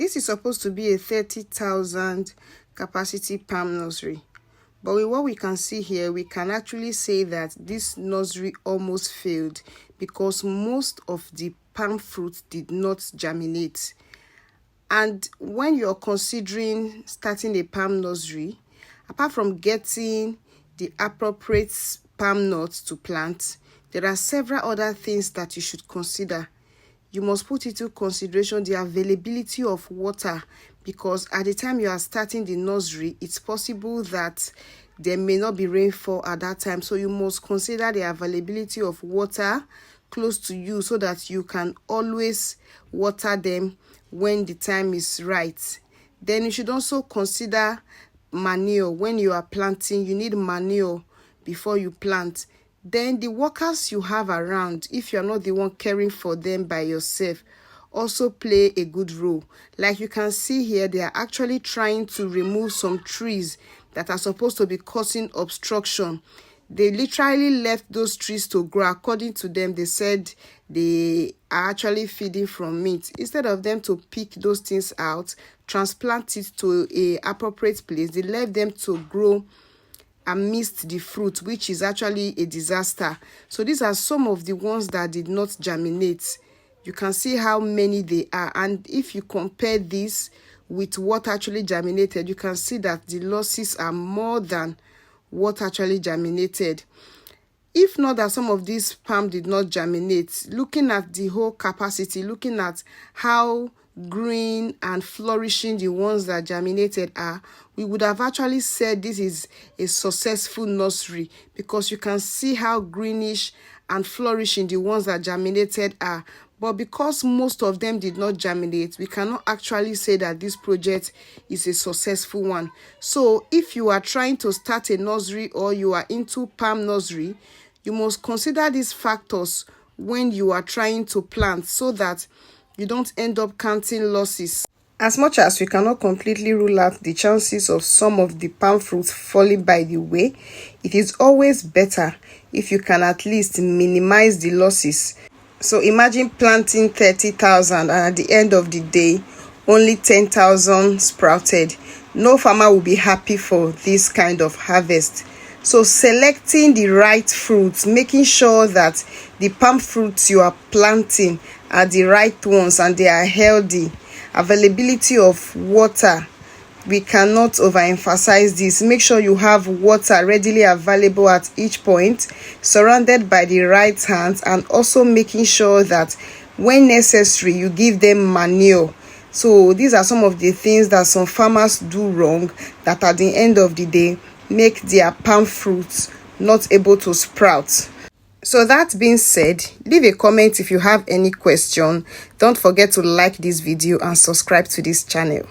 This is supposed to be a 30,000 capacity palm nursery, but with what we can see here, we can actually say that this nursery almost failed because most of the palm fruit did not germinate. And when you're considering starting a palm nursery, apart from getting the appropriate palm nuts to plant, there are several other things that you should consider. You must put into consideration the availability of water, because at the time you are starting the nursery, it's possible that there may not be rainfall at that time. So you must consider the availability of water close to you so that you can always water them when the time is right. Then you should also consider manure. When you are planting, you need manure before you plant. Then the workers you have around, if you're not the one caring for them by yourself, also play a good role. Like you can see here, they are actually trying to remove some trees that are supposed to be causing obstruction. They literally left those trees to grow. According to them, they said they are actually feeding from it. Instead of them to pick those things out, transplant it to an appropriate place, they left them to grow and missed the fruit, which is actually a disaster. So these are some of the ones that did not germinate. You can see how many they are, and if you compare this with what actually germinated, you can see that the losses are more than what actually germinated. If not that some of these palm did not germinate, looking at the whole capacity, looking at how green and flourishing the ones that germinated are, we would have actually said this is a successful nursery, because you can see how greenish and flourishing the ones that germinated are. But because most of them did not germinate, we cannot actually say that this project is a successful one. So if you are trying to start a nursery or you are into palm nursery, you must consider these factors when you are trying to plant, so that you don't end up counting losses. As much as we cannot completely rule out the chances of some of the palm fruits falling by the way, it is always better if you can at least minimize the losses. So imagine planting 30,000 and at the end of the day, only 10,000 sprouted. No farmer will be happy for this kind of harvest. So selecting the right fruits, making sure that the palm fruits you are planting are the right ones and they are healthy. Availability of water, we cannot overemphasize this. Make sure you have water readily available at each point, surrounded by the right hands, and also making sure that when necessary you give them manure. So these are some of the things that some farmers do wrong, that at the end of the day make their palm fruits not able to sprout. So that being said, leave a comment if you have any question. Don't forget to like this video and subscribe to this channel.